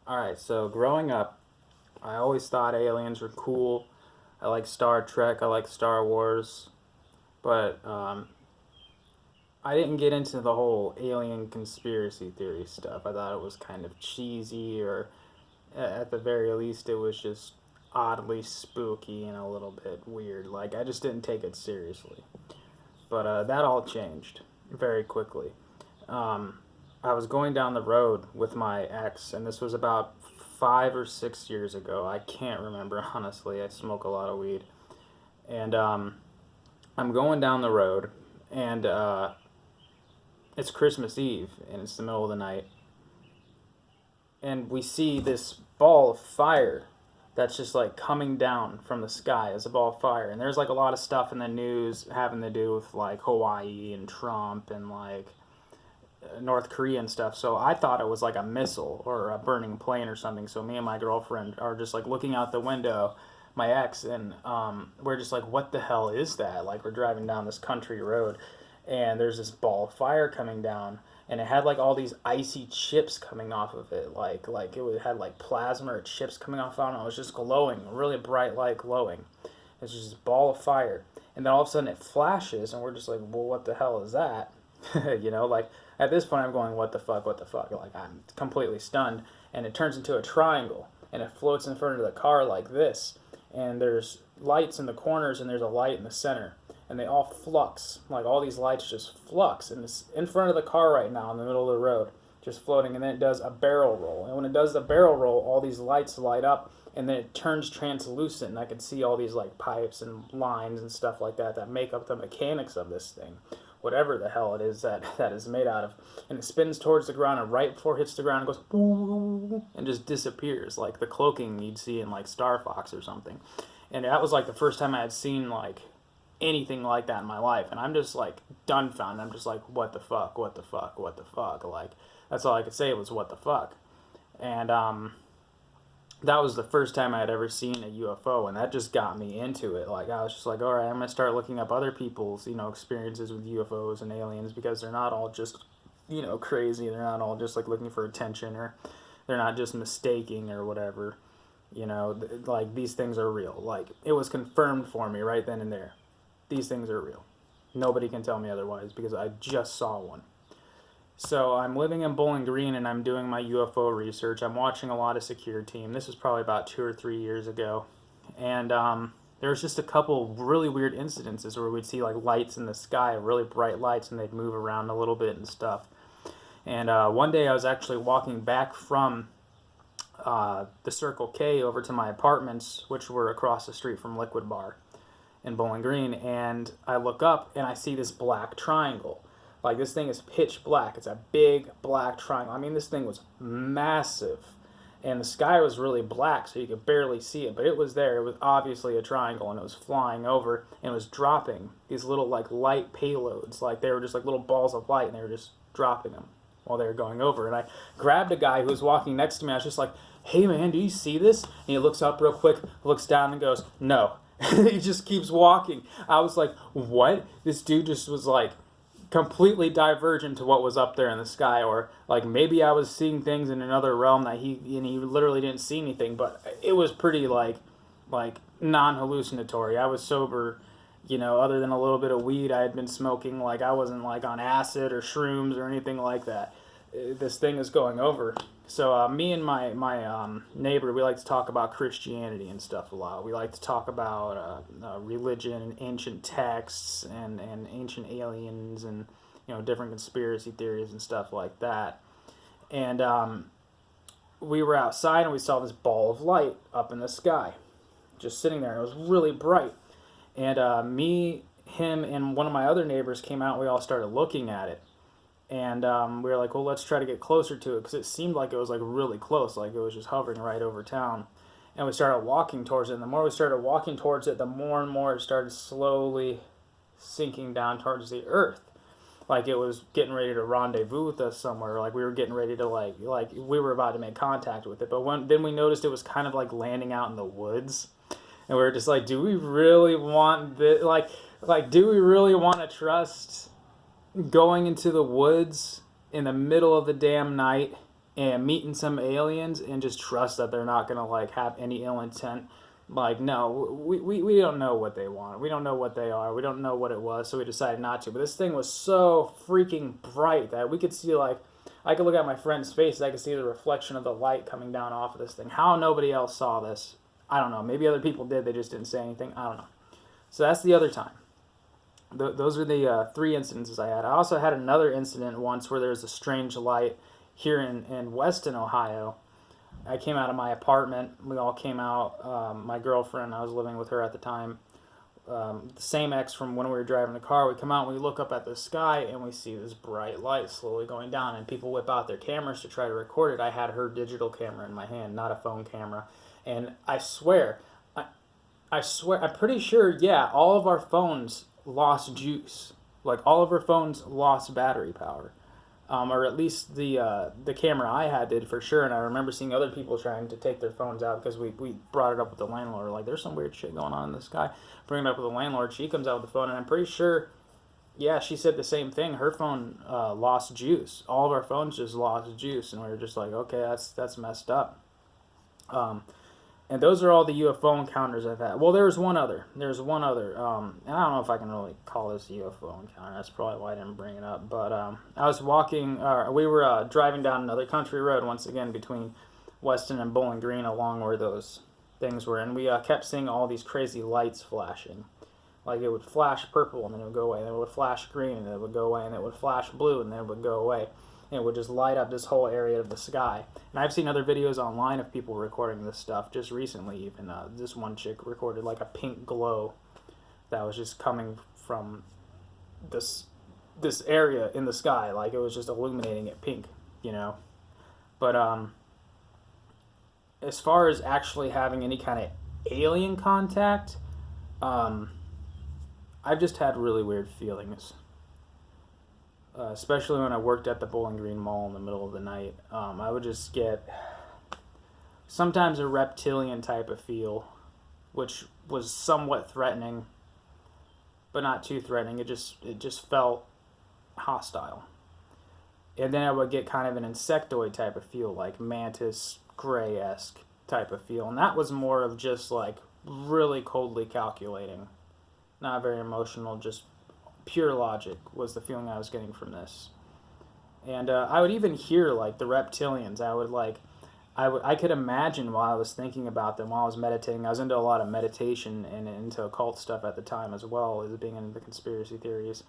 Alright, so growing up, I always thought aliens were cool. I like Star Trek, I like Star Wars, but I didn't get into the whole alien conspiracy theory stuff. I thought it was kind of cheesy, or at the very least, it was just oddly spooky and a little bit weird. Like, I just didn't take it seriously. But that all changed very quickly. Um, I was going down the road with my ex, and this was about 5 or 6 years ago. I can't remember, honestly. I smoke a lot of weed. And I'm going down the road, and it's Christmas Eve, and it's the middle of the night. And we see this ball of fire that's just like coming down from the sky as a ball of fire. And there's like a lot of stuff in the news having to do with like Hawaii and Trump and like North Korea and stuff. So I thought it was like a missile or a burning plane or something. So me and my girlfriend are just like looking out the window, my ex, and we're just like, what the hell is that? Like, we're driving down this country road, and there's this ball of fire coming down, and it had like all these icy chips coming off of it, like had like plasma or chips coming off on it. It was just glowing, really bright light glowing. It's just this ball of fire, and then all of a sudden it flashes, and we're just like, well, what the hell is that? Like at this point I'm going, what the fuck, what the fuck? Like, I'm completely stunned, and it turns into a triangle, and it floats in front of the car like this, and there's lights in the corners, and there's a light in the center, and they all flux, like all these lights just flux, and it's in front of the car right now in the middle of the road, just floating. And then it does a barrel roll, and when it does the barrel roll, all these lights light up, and then it turns translucent, and I can see all these like pipes and lines and stuff like that make up the mechanics of this thing, whatever the hell it is that is made out of. And it spins towards the ground, and right before it hits the ground, it goes boo, and just disappears, like the cloaking you'd see in like Star Fox or something. And that was like the first time I had seen like anything like that in my life, and I'm just like dumbfounded. I'm just like, what the fuck, what the fuck, what the fuck? Like, that's all I could say was what the fuck. And that was the first time I had ever seen a UFO, and that just got me into it. Like, I was just like, all right, I'm gonna start looking up other people's, experiences with UFOs and aliens, because they're not all just, crazy. They're not all just like looking for attention, or they're not just mistaking or whatever. Like, these things are real. Like, it was confirmed for me right then and there. These things are real. Nobody can tell me otherwise, because I just saw one. So I'm living in Bowling Green, and I'm doing my UFO research. I'm watching a lot of Secure Team. This was probably about 2 or 3 years ago. And there was just a couple really weird incidences where we'd see like lights in the sky, really bright lights, and they'd move around a little bit and stuff. And one day I was actually walking back from the Circle K over to my apartments, which were across the street from Liquid Bar in Bowling Green, and I look up and I see this black triangle. Like, this thing is pitch black. It's a big black triangle. I mean, this thing was massive, and the sky was really black, so you could barely see it, but it was there. It was obviously a triangle, and it was flying over, and it was dropping these little like light payloads. Like, they were just like little balls of light, and they were just dropping them while they were going over. And I grabbed a guy who was walking next to me. I was just like, hey man, do you see this? And he looks up real quick, looks down, and goes, no. He just keeps walking. I was like, what? This dude just was like completely divergent to what was up there in the sky, or like maybe I was seeing things in another realm that he literally didn't see anything, but it was pretty like non-hallucinatory. I was sober, other than a little bit of weed I had been smoking. Like, I wasn't like on acid or shrooms or anything like that. This thing is going over. So me and my neighbor, we like to talk about Christianity and stuff a lot. We like to talk about religion and ancient texts and ancient aliens and different conspiracy theories and stuff like that. And we were outside, and we saw this ball of light up in the sky, just sitting there. It was really bright. And me, him, and one of my other neighbors came out, and we all started looking at it. And we were like, well, let's try to get closer to it, because it seemed like it was like really close, like it was just hovering right over town. And we started walking towards it, and the more we started walking towards it, the more and more it started slowly sinking down towards the earth. Like, it was getting ready to rendezvous with us somewhere. Like, we were getting ready to like we were about to make contact with it. But then we noticed it was kind of like landing out in the woods. And we were just like, do we really want this? Like, do we really want to trust going into the woods in the middle of the damn night and meeting some aliens and just trust that they're not gonna like have any ill intent. Like, no, we don't know what they want. We don't know what they are. We don't know what it was, so we decided not to. But this thing was so freaking bright that we could see, like, I could look at my friend's face, I could see the reflection of the light coming down off of this thing. How nobody else saw this, I don't know. Maybe other people did, they just didn't say anything. I don't know. So that's the other time. Those are the 3 incidences I had. I also had another incident once where there was a strange light here in Weston, Ohio. I came out of my apartment. We all came out. My girlfriend, I was living with her at the time, the same ex from when we were driving the car. We come out and we look up at the sky and we see this bright light slowly going down, and people whip out their cameras to try to record it. I had her digital camera in my hand, not a phone camera. And I swear, I'm pretty sure, yeah, all of our phones lost juice. Like, all of our phones lost battery power. Or at least the camera I had did for sure. And I remember seeing other people trying to take their phones out because we brought it up with the landlord. Like, there's some weird shit going on in the sky. Bring it up with the landlord. She comes out with the phone, and I'm pretty sure, yeah, she said the same thing. Her phone lost juice. All of our phones just lost juice, and we were just like, okay, that's messed up. And those are all the UFO encounters I've had. Well, there's one other. And I don't know if I can really call this a UFO encounter. That's probably why I didn't bring it up. But I was walking, we were driving down another country road, once again, between Weston and Bowling Green, along where those things were. And we kept seeing all these crazy lights flashing. Like, it would flash purple, and then it would go away. And then it would flash green, and then it would go away. And it would flash blue, and then it would go away. And it would just light up this whole area of the sky. And I've seen other videos online of people recording this stuff just recently. Even this one chick recorded like a pink glow that was just coming from this area in the sky. Like, it was just illuminating it pink, you know. But as far as actually having any kind of alien contact, I've just had really weird feelings. Especially when I worked at the Bowling Green Mall in the middle of the night. I would just get sometimes a reptilian type of feel, which was somewhat threatening, but not too threatening. It just felt hostile. And then I would get kind of an insectoid type of feel, like mantis gray-esque type of feel. And that was more of just like really coldly calculating. Not very emotional, just pure logic was the feeling I was getting from this. And I would even hear like the reptilians. I could imagine while I was thinking about them, while I was meditating. I was into a lot of meditation and into occult stuff at the time, as well as being into conspiracy theories.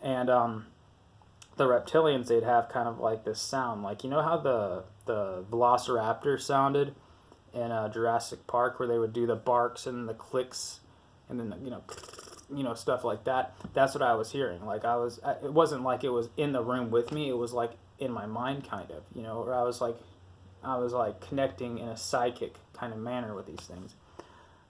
And the reptilians, they'd have kind of like this sound, like, you know how the velociraptor sounded in Jurassic Park, where they would do the barks and the clicks and then the, stuff like that. That's what I was hearing. Like, it wasn't like it was in the room with me. It was like in my mind, kind of, or I was like connecting in a psychic kind of manner with these things.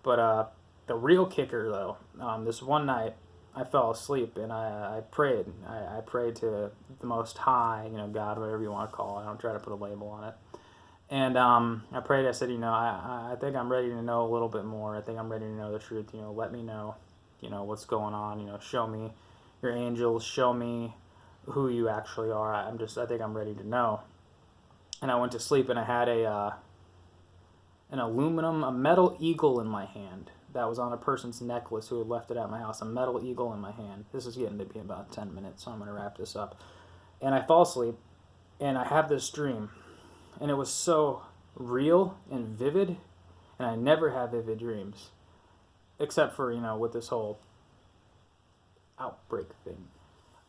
But the real kicker, though, this one night I fell asleep and I prayed. I prayed to the Most High, God, whatever you want to call it. I don't try to put a label on it. And I prayed. I said, I think I'm ready to know a little bit more. I think I'm ready to know the truth. Let me know, what's going on. Show me your angels. Show me who you actually are. I think I'm ready to know. And I went to sleep, and I had a metal eagle in my hand that was on a person's necklace who had left it at my house. A metal eagle in my hand. This is getting to be about 10 minutes, so I'm going to wrap this up. And I fall asleep, and I have this dream. And it was so real and vivid, and I never have vivid dreams, except for, with this whole outbreak thing.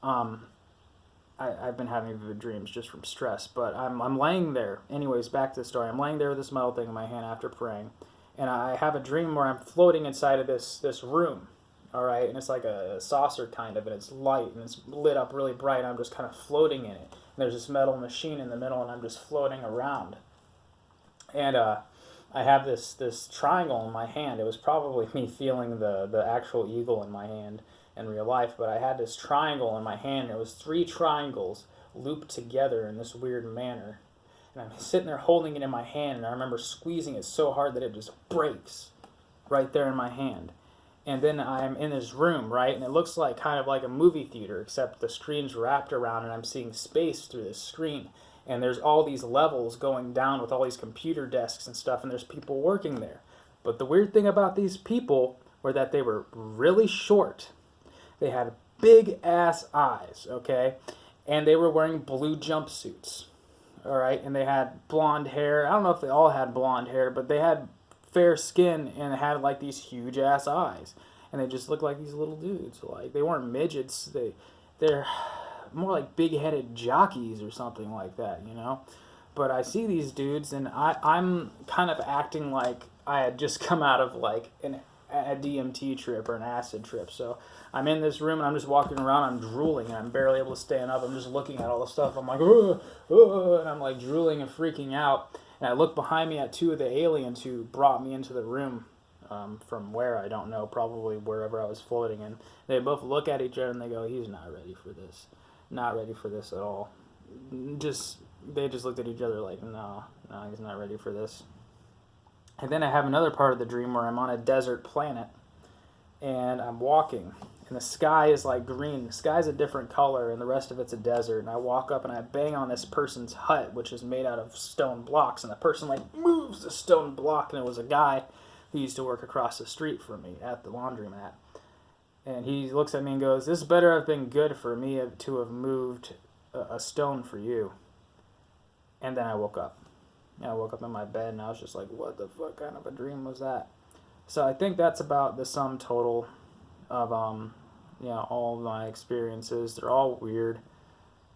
I've been having vivid dreams just from stress, but I'm laying there. Anyways, back to the story. I'm laying there with this metal thing in my hand after praying, and I have a dream where I'm floating inside of this room, all right? And it's like a saucer kind of, and it's light, and it's lit up really bright, and I'm just kind of floating in it. There's this metal machine in the middle, and I'm just floating around. And I have this triangle in my hand. It was probably me feeling the actual eagle in my hand in real life, but I had this triangle in my hand. It was 3 triangles looped together in this weird manner. And I'm sitting there holding it in my hand, and I remember squeezing it so hard that it just breaks right there in my hand. And then I'm in this room, right? And it looks like kind of like a movie theater, except the screen's wrapped around and I'm seeing space through this screen. and there's all these levels going down with all these computer desks and stuff, and there's people working there. But the weird thing about these people were that they were really short. They had big ass eyes, okay? And they were wearing blue jumpsuits, all right? And they had blonde hair. I don't know if they all had blonde hair, but they had fair skin and had like these huge ass eyes. And they just looked like these little dudes. Like, they weren't midgets. They're more like big-headed jockeys or something like that, you know? But I see these dudes, and I'm kind of acting like I had just come out of like a DMT trip or an acid trip. So I'm in this room and I'm just walking around. I'm drooling and I'm barely able to stand up. I'm just looking at all the stuff. I'm like, and I'm like drooling and freaking out. And I look behind me at two of the aliens who brought me into the room from where I don't know, probably wherever I was floating. And they both look at each other and they go, "He's not ready for this. Not ready for this at all." They just looked at each other like, no, he's not ready for this. And then I have another part of the dream where I'm on a desert planet and I'm walking and the sky is like green. The sky's a different color and the rest of it's a desert. And I walk up and I bang on this person's hut, which is made out of stone blocks. And the person like moves the stone block, and it was a guy who used to work across the street from me at the laundromat. And he looks at me and goes, "This better have been good for me to have moved a stone for you." And then I woke up. I woke up in my bed and I was just like, what the fuck kind of a dream was that? So I think that's about the sum total of all of my experiences. They're all weird.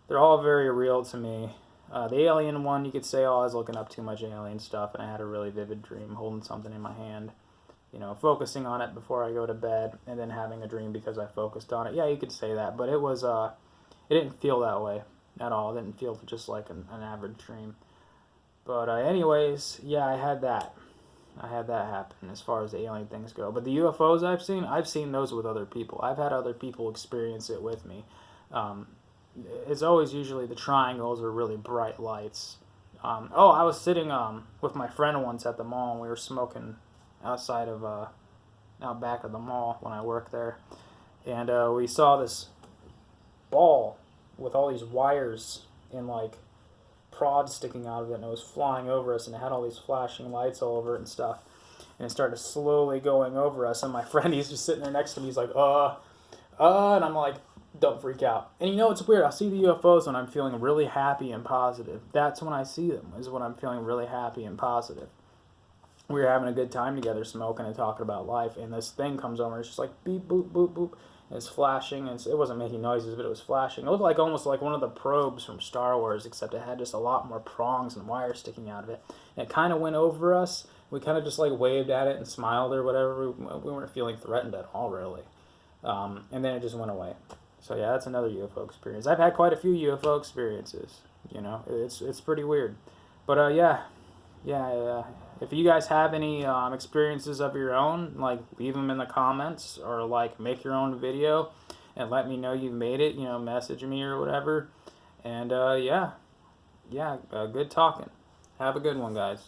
They're all very real to me. The alien one, you could say, I was looking up too much alien stuff and I had a really vivid dream holding something in my hand, focusing on it before I go to bed and then having a dream because I focused on it. Yeah, you could say that, but it was it didn't feel that way at all. It didn't feel just like an average dream. But anyways, yeah, I had that happen as far as the alien things go. But the UFOs I've seen those with other people. I've had other people experience it with me. It's always usually the triangles or really bright lights. I was sitting with my friend once at the mall, and we were smoking outside of out back of the mall when I worked there. And we saw this ball with all these wires in like prods sticking out of it, and it was flying over us, and it had all these flashing lights all over it and stuff, and it started slowly going over us, and my friend, he's just sitting there next to me, he's like, and I'm like, don't freak out. And it's weird, I see the UFOs when I'm feeling really happy and positive. That's when I see them, is when I'm feeling really happy and positive. We were having a good time together, smoking and talking about life, and this thing comes over, and it's just like, beep, boop, boop, boop. It's flashing, and it wasn't making noises, but it was flashing. It looked like almost like one of the probes from Star Wars, except it had just a lot more prongs and wires sticking out of it. And it kind of went over us. We kind of just like waved at it and smiled or whatever. We weren't feeling threatened at all, really. And then it just went away. So yeah, that's another UFO experience. I've had quite a few UFO experiences. It's pretty weird. But yeah. If you guys have any experiences of your own, like leave them in the comments or like make your own video and let me know you've made it. Message me or whatever. And good talking. Have a good one, guys.